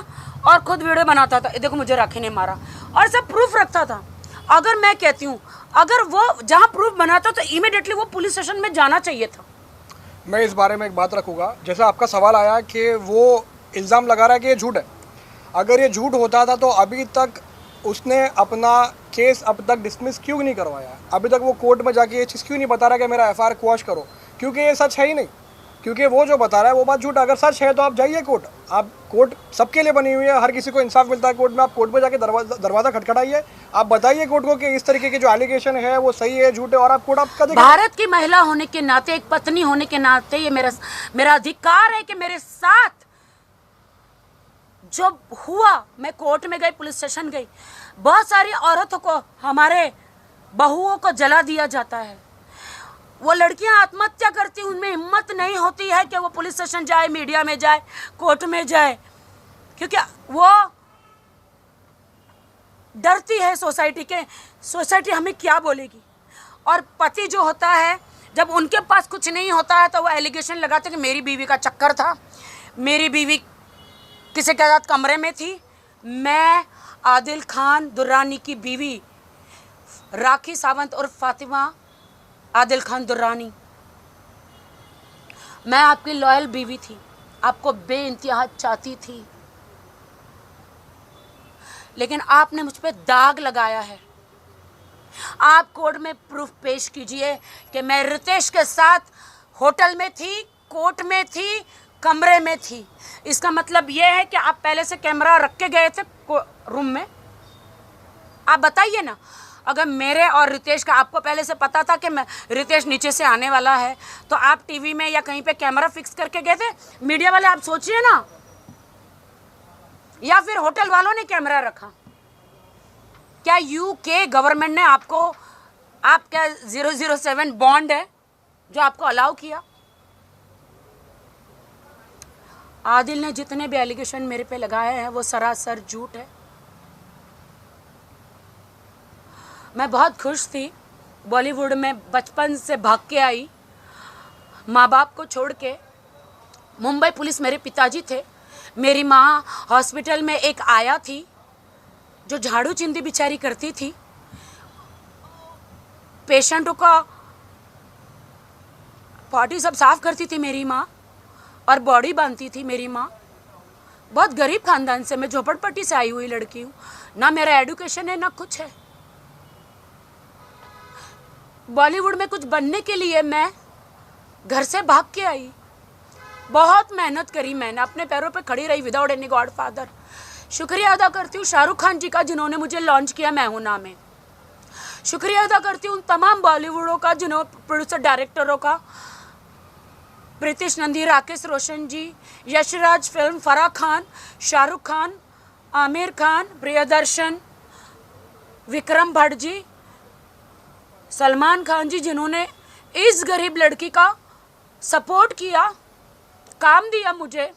और खुद वीडियो बनाता था, देखो मुझे राखी ने मारा, और सब प्रूफ रखता था। अगर मैं कहती हूँ, अगर वो जहाँ प्रूफ बनाता तो इमीडिएटली वो पुलिस स्टेशन में जाना चाहिए था। मैं इस बारे में एक बात रखूँगा, जैसा आपका सवाल आया कि वो इल्ज़ाम लगा रहा है कि ये झूठ है। अगर ये झूठ होता था तो अभी तक उसने अपना केस अब तक डिसमिस क्यों नहीं करवाया? अभी तक वो कोर्ट में जाके ये चीज़ क्यों नहीं बता रहा कि मेरा एफआईआर क्वॉश करो? क्योंकि ये सच है ही नहीं, क्योंकि वो जो बता रहा है वो बात झूठ। अगर सच है तो आप जाइए कोर्ट। आप कोर्ट सबके लिए बनी हुई है, हर किसी को इंसाफ मिलता है कोर्ट में। आप कोर्ट में जाके दरवाज़ा खटखटाइए, आप बताइए कोर्ट को कि इस तरीके के जो एलिगेशन है वो सही है, झूठ है, और आप कोर्ट आपका देखेगा। भारत की महिला होने के नाते, एक पत्नी होने के नाते, ये मेरा अधिकार है कि मेरे साथ जो हुआ, मैं कोर्ट में गई, पुलिस स्टेशन गई। बहुत सारी औरतों को, हमारे बहुओं को जला दिया जाता है। वो लड़कियां आत्महत्या करती, उनमें हिम्मत नहीं होती है कि वो पुलिस स्टेशन जाए, मीडिया में जाए, कोर्ट में जाए, क्योंकि वो डरती है सोसाइटी के, सोसाइटी हमें क्या बोलेगी। और पति जो होता है, जब उनके पास कुछ नहीं होता है तो वो एलिगेशन लगाते कि मेरी बीवी का चक्कर था, मेरी बीवी किसी के साथ कमरे में थी। मैं आदिल खान दुर्रानी की बीवी राखी सावंत और फातिमा आदिल खान दुर्रानी, मैं आपकी लॉयल बीवी थी, आपको बेइंतहा चाहती थी, लेकिन आपने मुझ पे दाग लगाया है। आप कोर्ट में प्रूफ पेश कीजिए कि मैं रितेश के साथ होटल में थी, कोर्ट में थी, कमरे में थी। इसका मतलब ये है कि आप पहले से कैमरा रख के गए थे रूम में? आप बताइए ना। अगर मेरे और रितेश का आपको पहले से पता था कि मैं रितेश नीचे से आने वाला है, तो आप टीवी में या कहीं पे कैमरा फिक्स करके गए थे? मीडिया वाले आप सोचिए ना, या फिर होटल वालों ने कैमरा रखा? क्या यूके गवर्नमेंट ने आपको, आपका 007 बॉन्ड है जो आपको अलाउ किया? आदिल ने जितने भी एलिगेशन मेरे पे लगाए हैं वो सरासर झूठ है। मैं बहुत खुश थी, बॉलीवुड में बचपन से भाग के आई, माँ बाप को छोड़ के। मुंबई पुलिस मेरे पिताजी थे, मेरी माँ हॉस्पिटल में एक आया थी जो झाड़ू चिंदी बेचारी करती थी, पेशेंटों का पॉटी सब साफ करती थी मेरी माँ, और बॉडी बांधती थी मेरी माँ। बहुत गरीब खानदान से, मैं झोपड़पट्टी से आई हुई लड़की हूँ, ना मेरा एडुकेशन है ना कुछ है। बॉलीवुड में कुछ बनने के लिए मैं घर से भाग के आई, बहुत मेहनत करी मैंने, अपने पैरों पे खड़ी रही विदाउट एनी गॉड फादर। शुक्रिया अदा करती हूँ शाहरुख खान जी का जिन्होंने मुझे लॉन्च किया मैं हूं ना में। शुक्रिया अदा करती हूँ तमाम बॉलीवुडों का, जिन्होंने प्रोड्यूसर डायरेक्टरों का, प्रीतिश नंदी, राकेश रोशन जी, यशराज फिल्म, फराह खान, शाहरुख खान, आमिर खान, प्रियदर्शन, विक्रम भट्ट जी, सलमान खान जी, जिन्होंने इस गरीब लड़की का सपोर्ट किया, काम दिया मुझे।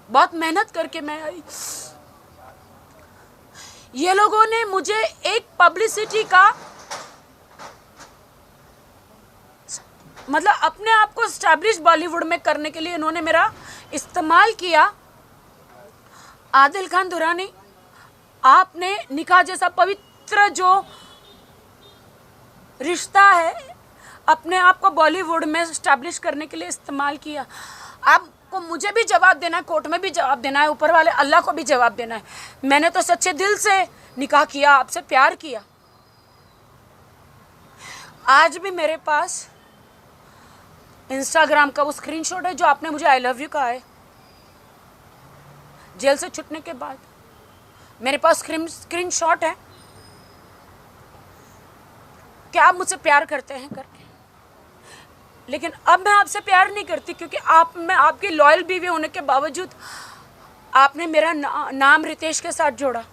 बहुत मेहनत करके मैं आई। ये लोगों ने मुझे एक पब्लिसिटी का, मतलब अपने आप को स्टैब्लिश बॉलीवुड में करने के लिए इन्होंने मेरा इस्तेमाल किया। आदिल खान दुरानी, आपने निकाह जैसा पवित्र जो रिश्ता है अपने आप को बॉलीवुड में स्टैब्लिश करने के लिए इस्तेमाल किया। आपको मुझे भी जवाब देना है, कोर्ट में भी जवाब देना है, ऊपर वाले अल्लाह को भी जवाब देना है। मैंने तो सच्चे दिल से निकाह किया, आपसे प्यार किया। आज भी मेरे पास इंस्टाग्राम का वो स्क्रीनशॉट है जो आपने मुझे आई लव यू कहा है जेल से छूटने के बाद। मेरे पास स्क्रीनशॉट है कि आप मुझसे प्यार करते हैं करके, लेकिन अब मैं आपसे प्यार नहीं करती, क्योंकि मैं आपकी लॉयल बीवी होने के बावजूद आपने मेरा नाम रितेश के साथ जोड़ा।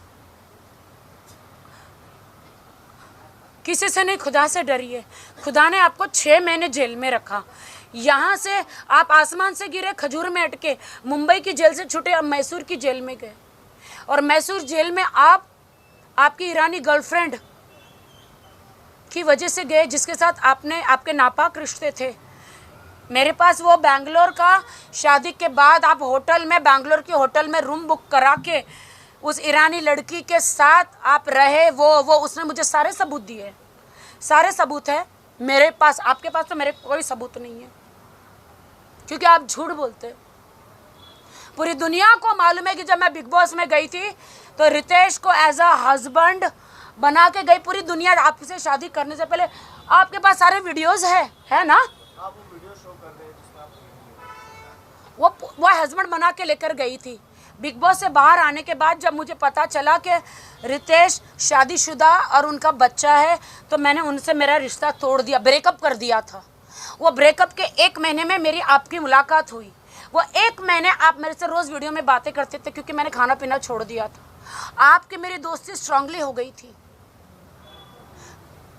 किसी से नहीं, खुदा से डरिए। खुदा ने आपको 6 महीने जेल में रखा। यहाँ से आप आसमान से गिरे, खजूर में अटके, मुंबई की जेल से छूटे, अब मैसूर की जेल में गए, और मैसूर जेल में आप आपकी ईरानी गर्लफ्रेंड की वजह से गए, जिसके साथ आपके नापाक रिश्ते थे। मेरे पास वो बैंगलोर का शादी के बाद आप होटल में, बैंगलोर के होटल में रूम बुक करा के उस ईरानी लड़की के साथ आप रहे, वो उसने मुझे सारे सबूत दिए, सारे सबूत है मेरे पास। आपके पास तो मेरे कोई सबूत नहीं है, क्योंकि आप झूठ बोलते। पूरी दुनिया को मालूम है कि जब मैं बिग बॉस में गई थी तो रितेश को एज अ हस्बैंड बना के गई। पूरी दुनिया आपसे शादी करने से पहले, आपके पास सारे वीडियोस है ना? आप वो वीडियो शो कर रहे हैं जिसमें आप वो हस्बैंड बना के लेकर गई थी। बिग बॉस से बाहर आने के बाद जब मुझे पता चला कि रितेश शादीशुदा और उनका बच्चा है, तो मैंने उनसे मेरा रिश्ता तोड़ दिया, ब्रेकअप कर दिया था। वो ब्रेकअप के 1 महीने में मेरी आपकी मुलाकात हुई। वो 1 महीने आप मेरे से रोज़ वीडियो में बातें करते थे, क्योंकि मैंने खाना पीना छोड़ दिया था। आपकी मेरी दोस्ती स्ट्रांगली हो गई थी,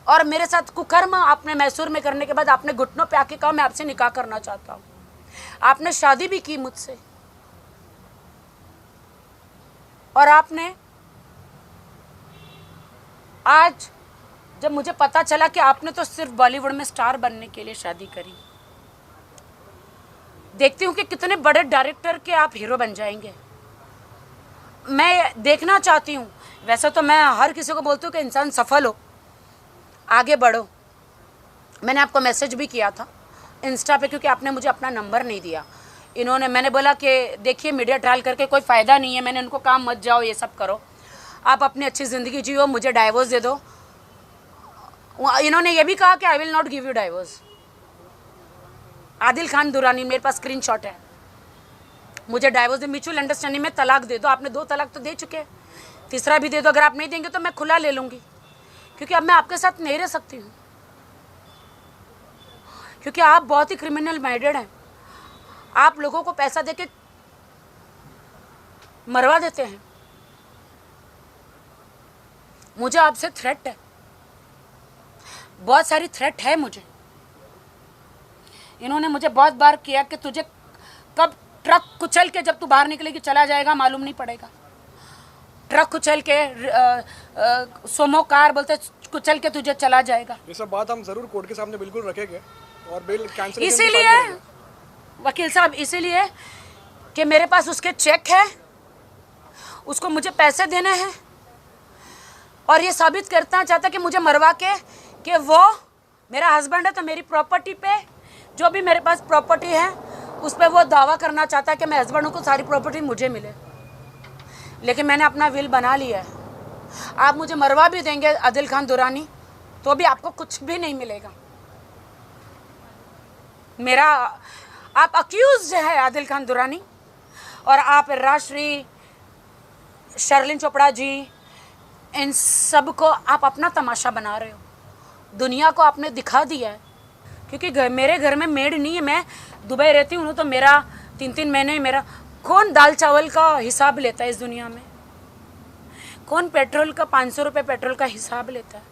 और मेरे साथ कुकर्म आपने मैसूर में करने के बाद आपने घुटनों पे आके कहा मैं आपसे निकाह करना चाहता हूँ। आपने शादी भी की मुझसे, और आपने आज जब मुझे पता चला कि आपने तो सिर्फ बॉलीवुड में स्टार बनने के लिए शादी करी, देखती हूँ कि कितने बड़े डायरेक्टर के आप हीरो बन जाएंगे। मैं देखना चाहती हूँ। वैसे तो मैं हर किसी को बोलती हूँ कि इंसान सफल हो, आगे बढ़ो। मैंने आपको मैसेज भी किया था इंस्टा पे, क्योंकि आपने मुझे अपना नंबर नहीं दिया। मैंने बोला कि देखिए मीडिया ट्रायल करके कोई फ़ायदा नहीं है। मैंने उनको कहा मत जाओ, ये सब करो, आप अपनी अच्छी ज़िंदगी जियो, मुझे डाइवोर्स दे दो। इन्होंने ये भी कहा कि I will not give you divorce. Adil Khan Durrani, मेरे पास स्क्रीनशॉट है, मुझे डाइवोर्स दे, म्यूचुअल अंडरस्टैंडिंग में तलाक दे दो। आपने 2 तलाक तो दे चुके हैं, तीसरा भी दे दो। अगर आप नहीं देंगे तो मैं खुला ले लूँगी, क्योंकि अब मैं आपके साथ नहीं रह सकती हूँ, क्योंकि आप बहुत ही क्रिमिनल माइंडेड हैं। आप लोगों को पैसा देके मरवा देते हैं। मुझे आपसे थ्रेट है, बहुत सारी थ्रेट है मुझे। इन्होंने मुझे बहुत बार किया कि तुझे कब ट्रक कुचल के जब तू बाहर निकलेगी चला जाएगा मालूम नहीं पड़ेगा। ट्रक कुचल के सोमो कार बोलते कुचल के तुझे चला जाएगा। ये सब बात हम जरूर कोर्ट के सामने बिल्कुल रखेंगे और बिल कैंसिल इसीलिए वकील साहब, इसीलिए कि मेरे पास उसके चेक है, उसको मुझे पैसे देने हैं और ये साबित करना चाहता कि मुझे मरवा के कि वो मेरा हस्बैंड है, तो मेरी प्रॉपर्टी पे जो भी मेरे पास प्रॉपर्टी है उस पर वो दावा करना चाहता है कि मैं हस्बैंड हूँ को सारी प्रॉपर्टी मुझे मिले। लेकिन मैंने अपना विल बना लिया है। आप मुझे मरवा भी देंगे आदिल खान दुरानी तो भी आपको कुछ भी नहीं मिलेगा। मेरा आप अक्यूज है आदिल खान दुरानी, और आप राजश्री, शर्लिन चोपड़ा जी, इन सब को आप अपना तमाशा बना रहे हो। दुनिया को आपने दिखा दिया है, क्योंकि मेरे घर में मेड नहीं है, मैं दुबई रहती हूँ तो मेरा 3-3 महीने मेरा कौन दाल चावल का हिसाब लेता है इस दुनिया में? कौन पेट्रोल का 500 रुपये पेट्रोल का हिसाब लेता है?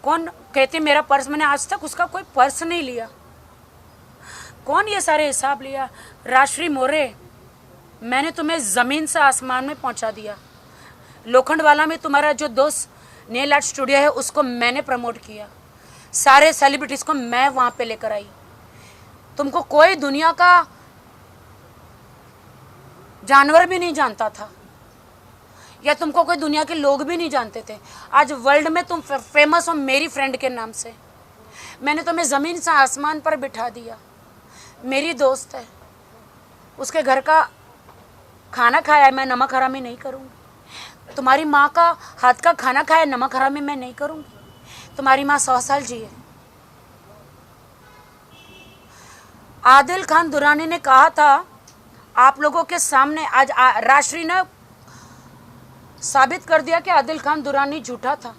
कौन कहते मेरा पर्स, मैंने आज तक उसका कोई पर्स नहीं लिया। कौन ये सारे हिसाब लिया? राजश्री मोरे, मैंने तुम्हें ज़मीन से आसमान में पहुंचा दिया। लोखंडवाला में तुम्हारा जो दोस्त नेल आर्ट स्टूडियो है उसको मैंने प्रमोट किया। सारे सेलिब्रिटीज़ को मैं वहाँ पे लेकर आई। तुमको कोई दुनिया का जानवर भी नहीं जानता था, या तुमको कोई दुनिया के लोग भी नहीं जानते थे। आज वर्ल्ड में तुम फेमस हो मेरी फ्रेंड के नाम से। मैंने तुम्हें ज़मीन से आसमान पर बिठा दिया। मेरी दोस्त है, उसके घर का खाना खाया है, मैं नमक हरामी नहीं करूँगी। तुम्हारी माँ का हाथ का खाना खाया, नमक हरामी मैं नहीं करूँगी। तुम्हारी माँ 100 साल जिए। आदिल खान दुरानी ने कहा था आप लोगों के सामने, आज राजश्री ने साबित कर दिया कि आदिल खान दुरानी झूठा था।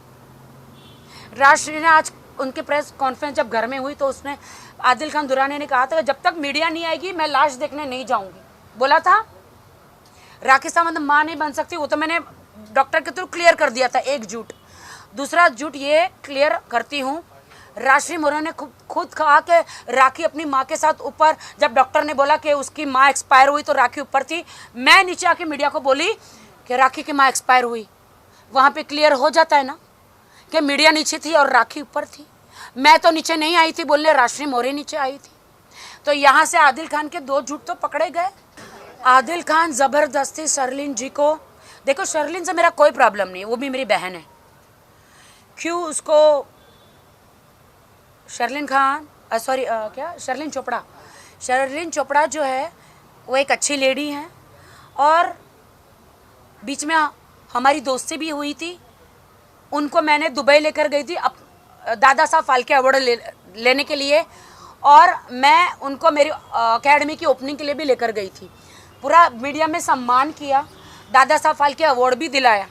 राजश्री ने आज उनके प्रेस कॉन्फ्रेंस जब घर में हुई तो उसने आदिल खान दुरानी ने कहा था कि जब तक मीडिया नहीं आएगी मैं लाश देखने नहीं जाऊंगी। बोला था राखी सावंत माँ नहीं बन सकती, वो तो मैंने डॉक्टर के थ्रू क्लियर कर दिया था। एक झूठ। दूसरा झूठ ये क्लियर करती हूँ, राजश्री मोरे ने खुद कहा कि राखी अपनी माँ के साथ ऊपर, जब डॉक्टर ने बोला कि उसकी माँ एक्सपायर हुई तो राखी ऊपर थी, मैं नीचे आके मीडिया को बोली कि राखी की माँ एक्सपायर हुई। वहाँ पे क्लियर हो जाता है ना कि मीडिया नीचे थी और राखी ऊपर थी। मैं तो नीचे नहीं आई थी बोलने, राजश्री मोरे नीचे आई थी। तो यहाँ से आदिल खान के 2 झूठ तो पकड़े गए। आदिल खान ज़बरदस्ती शर्लिन जी को, देखो शर्लिन से मेरा कोई प्रॉब्लम नहीं है, वो भी मेरी बहन है। क्यों उसको शर्लिन खान सॉरी क्या शर्लिन चोपड़ा, शर्लिन चोपड़ा जो है वो एक अच्छी लेडी हैं, और बीच में हमारी दोस्ती भी हुई थी। उनको मैंने दुबई लेकर गई थी दादा साहब फाल्के अवार्ड लेने के लिए, और मैं उनको मेरी अकेडमी की ओपनिंग के लिए भी लेकर गई थी। पूरा मीडिया में सम्मान किया, दादा साहब फाल्के अवार्ड भी दिलाया।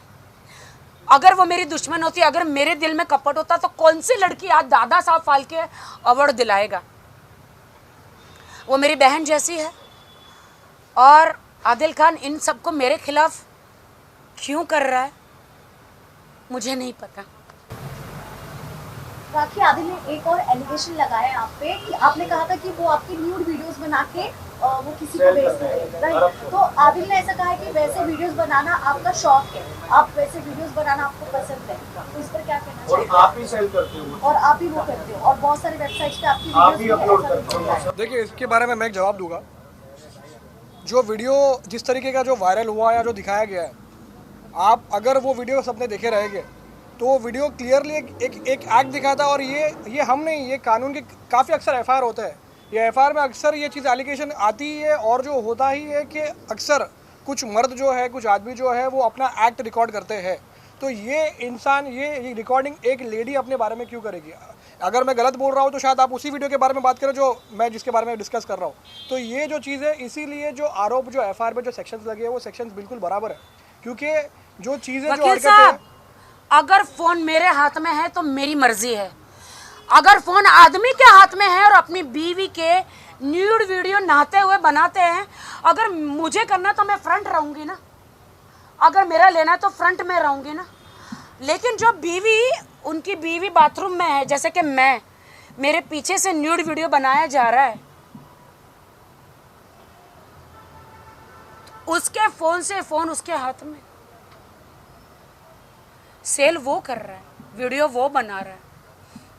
अगर वो मेरी दुश्मन होती, अगर मेरे दिल में कपट होता तो कौन सी लड़की आज दादा साहब फाल्के अवार्ड दिलाएगा? वो मेरी बहन जैसी है। और आदिल खान इन सबको मेरे खिलाफ क्यों कर रहा है मुझे नहीं पता। राखी, आदिल ने एक और एलिगेशन लगाया आप पे कि आपने कहा था कि वो आपकी न्यूड वीडियोस बना के वो किसी को भेजते हैं, राइट? तो आदिल ने ऐसा कहा है कि वैसे वीडियोस बनाना आपका शौक है, आप वैसे वीडियोस बनाना आपको पसंद है, तो इस पर क्या कहना चाहिए? और आप ही सेल करते हो, और आप ही वो करते हो, और बहुत सारे वेबसाइट्स पे आपकी वीडियोस अपलोड करते हो। देखिए, इसके बारे में मैं एक जवाब दूंगा। जो वीडियो जिस तरीके का जो वायरल हुआ या जो दिखाया गया है, आप अगर वो वीडियो सबने देखे रहेंगे तो वो वीडियो क्लियरली एक एक्ट दिखा था। और ये हम नहीं, ये कानून के काफ़ी अक्सर FIR होते हैं। ये FIR में अक्सर ये चीज़ एलिगेशन आती है, और जो होता ही है कि अक्सर कुछ मर्द जो है, कुछ आदमी जो है वो अपना एक्ट रिकॉर्ड करते हैं। तो ये इंसान ये रिकॉर्डिंग एक लेडी अपने बारे में क्यों करेगी? अगर मैं गलत बोल रहा हूँ तो शायद आप उसी वीडियो के बारे में बात करें जो मैं जिसके बारे में डिस्कस कर रहा हूँ। तो ये जो चीज़ है, इसीलिए जो आरोप जो एफआईआर पे जो सेक्शंस लगे हैं वो सेक्शंस बिल्कुल बराबर है, क्योंकि जो चीज़ें जो वकील हरकतें साहब, अगर फोन मेरे हाथ में है तो मेरी मर्जी है, अगर फोन आदमी के हाथ में है और अपनी बीवी के न्यूड वीडियो नहाते हुए बनाते हैं, अगर मुझे करना तो मैं फ्रंट रहूंगी ना, अगर मेरा लेना है तो फ्रंट में रहूंगी ना। लेकिन जो बीवी, उनकी बीवी बाथरूम में है, जैसे कि मेरे पीछे से न्यूड वीडियो बनाया जा रहा है, उसके फोन से फोन उसके हाथ में, सेल वो कर रहा है, वीडियो वो बना रहा है।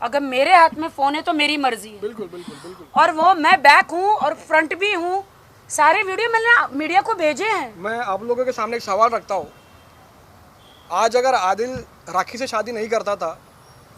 अगर मेरे हाथ में फोन है तो मेरी मर्जी है। बिल्कुल बिल्कुल बिल्कुल। और वो मैं बैक हूँ और फ्रंट भी हूँ, सारे वीडियो मैंने मीडिया को भेजे हैं। मैं आप लोगों के सामने एक सवाल रखता हूँ, आज अगर आदिल राखी से शादी नहीं करता था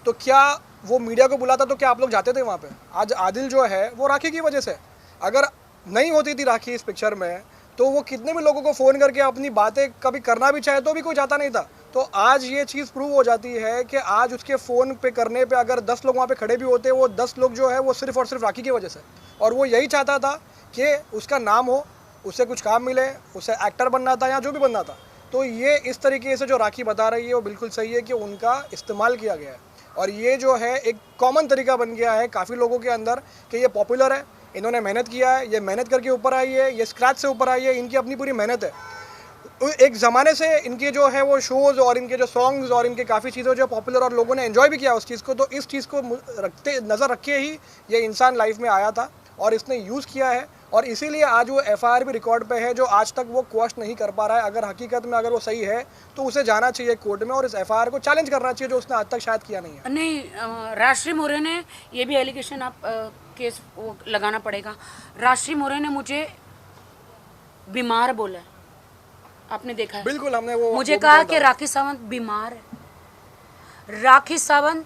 तो क्या वो मीडिया को बुलाता, तो क्या आप लोग जाते थे वहाँ पे? आज आदिल जो है वो राखी की वजह से, अगर नहीं होती थी राखी इस पिक्चर में तो वो कितने भी लोगों को फ़ोन करके अपनी बातें कभी करना भी चाहे तो भी कोई जाता नहीं था। तो आज ये चीज़ प्रूव हो जाती है कि आज उसके फ़ोन पे करने पे अगर 10 लोग वहाँ पे खड़े भी होते, वो 10 लोग जो है वो सिर्फ़ और सिर्फ राखी की वजह से, और वो यही चाहता था कि उसका नाम हो, उसे कुछ काम मिले, उसे एक्टर बनना था या जो भी बनना था। तो ये इस तरीके से जो राखी बता रही है वो बिल्कुल सही है कि उनका इस्तेमाल किया गया है, और ये जो है एक कॉमन तरीका बन गया है काफ़ी लोगों के अंदर कि ये पॉपुलर है, इन्होंने मेहनत किया है, ये मेहनत करके ऊपर आई है, ये स्क्रैच से ऊपर आई है, इनकी अपनी पूरी मेहनत है। एक ज़माने से इनके जो है वो शोज़ और इनके जो सॉन्ग्स और इनके काफ़ी चीज़ें जो पॉपुलर और लोगों ने एंजॉय भी किया उस चीज़ को, तो इस चीज़ को नज़र रखे ही ये इंसान लाइफ में आया था और इसने यूज़ किया है, और इसीलिए आज वो एफआईआर भी रिकॉर्ड पे है जो आज तक वो क्वेश्च नहीं कर पा रहा है। अगर हकीकत में अगर वो सही है तो उसे जाना चाहिए कोर्ट में और इस एफआईआर को चैलेंज करना चाहिए जो उसने आज तक शायद किया नहीं है। नहीं, राष्ट्रीय मोरे ने ये भी एलिगेशन आप केस वो लगाना पड़ेगा। राष्ट्रीय मोरे ने मुझे बीमार बोला है, आपने देखा है? बिल्कुल, हमने वो मुझे वो कहा कि राखी सावंत बीमार है, राखी सावंत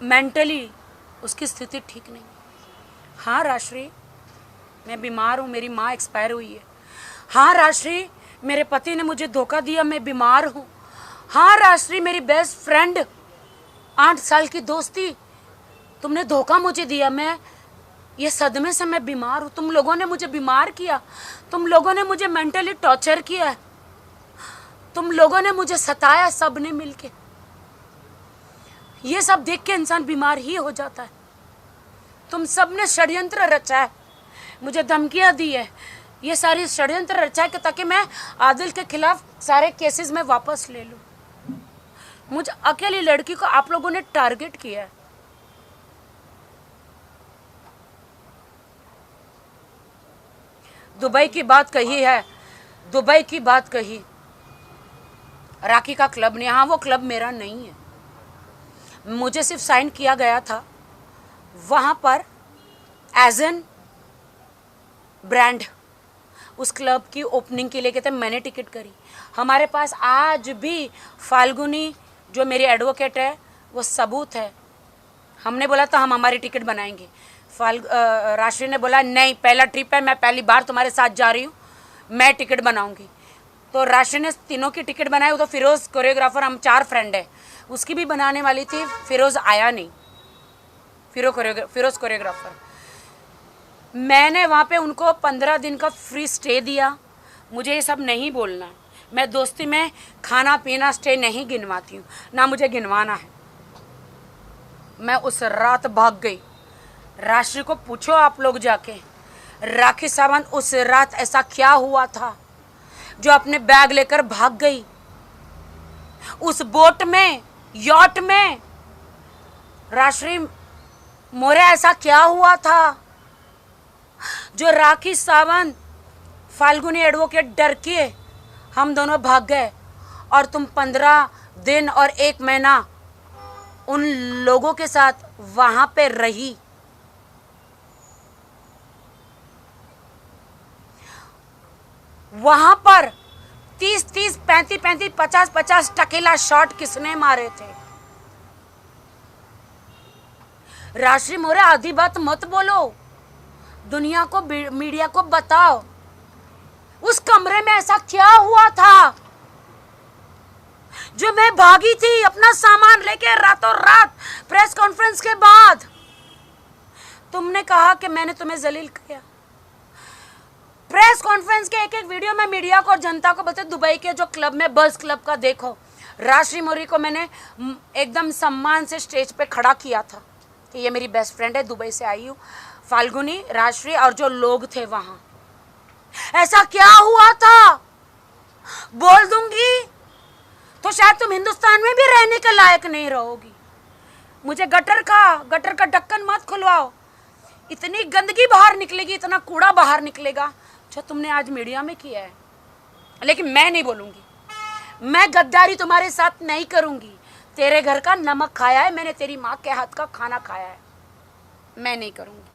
मेंटली उसकी स्थिति ठीक नहीं। हाँ राष्ट्रीय, मैं बीमार हूँ, मेरी माँ एक्सपायर हुई है। हाँ राष्ट्रीय, मेरे पति ने मुझे धोखा दिया, मैं बीमार हूँ। हाँ राष्ट्रीय, मेरी बेस्ट फ्रेंड 8 साल की दोस्ती, तुमने धोखा मुझे दिया, मैं ये सदमे से मैं बीमार हूँ, तुम लोगों ने मुझे बीमार किया, तुम लोगों ने मुझे मेंटली टॉर्चर किया है, तुम लोगों ने मुझे सताया, सब ने मिलके। ये सब देख के इंसान बीमार ही हो जाता है। तुम सब ने षड्यंत्र रचा है, मुझे धमकियां दी है, ये सारी षड्यंत्र रचा है कि ताकि मैं आदिल के खिलाफ सारे केसेस में वापस ले लूं। मुझे अकेली लड़की को आप लोगों ने टारगेट किया है। दुबई की बात कही है, दुबई की बात कही, राखी का क्लब नहीं। हाँ, वो क्लब मेरा नहीं है, मुझे सिर्फ साइन किया गया था वहाँ पर एज एन ब्रांड। उस क्लब की ओपनिंग के लिए कहते मैंने टिकट करी। हमारे पास आज भी फाल्गुनी जो मेरी एडवोकेट है वो सबूत है। हमने बोला था हम हमारी टिकट बनाएंगे, राष्ट्रीय ने बोला नहीं, पहला ट्रिप है, मैं पहली बार तुम्हारे साथ जा रही हूँ, मैं टिकट बनाऊंगी। तो राष्ट्रीय ने तीनों की टिकट बनाई। वो तो फिरोज़ कोरियोग्राफर, हम 4 फ्रेंड है, उसकी भी बनाने वाली थी, फिरोज़ आया नहीं, फिरोज़ कोरियोग्राफर। मैंने वहाँ पे उनको 15 दिन का फ्री स्टे दिया। मुझे ये सब नहीं बोलना है, मैं दोस्ती में खाना पीना स्टे नहीं गिनवाती हूँ, ना मुझे गिनवाना है। मैं उस रात भाग गई। राष्ट्रीय को पूछो आप लोग जाके, राखी सावंत उस रात ऐसा क्या हुआ था जो अपने बैग लेकर भाग गई उस बोट में, यॉट में। राष्ट्रीय मोरे, ऐसा क्या हुआ था जो राखी सावंत, फाल्गुनी एडवोकेट डर के हम दोनों भाग गए और तुम 15 दिन और 1 महीना उन लोगों के साथ वहां पे रही। वहां पर 30-30, 35-35, 50-50 टकीला शॉट किसने मारे थे? राष्ट्रीय मोरे, आधी बात मत बोलो, दुनिया को, मीडिया को बताओ उस कमरे में ऐसा क्या हुआ था जो मैं भागी थी अपना सामान लेके रातों रात प्रेस कॉन्फ्रेंस के बाद, तुमने कहा कि मैंने तुम्हें जलील किया। प्रेस कॉन्फ्रेंस के एक एक वीडियो में मीडिया को और जनता को बोलते दुबई के जो क्लब में बस क्लब का देखो, राशि मौर्य को मैंने एकदम सम्मान से स्टेज पे खड़ा किया था कि ये मेरी बेस्ट फ्रेंड है, दुबई से आई हूँ, फाल्गुनी, राजश्री और जो लोग थे वहां। ऐसा क्या हुआ था? बोल दूंगी तो शायद तुम हिंदुस्तान में भी रहने के लायक नहीं रहोगी। मुझे गटर का ढक्कन मत खुलवाओ, इतनी गंदगी बाहर निकलेगी, इतना कूड़ा बाहर निकलेगा जो तुमने आज मीडिया में किया है। लेकिन मैं नहीं बोलूंगी, मैं गद्दारी तुम्हारे साथ नहीं करूंगी। तेरे घर का नमक खाया है मैंने, तेरी माँ के हाथ का खाना खाया है, मैं नहीं करूंगी।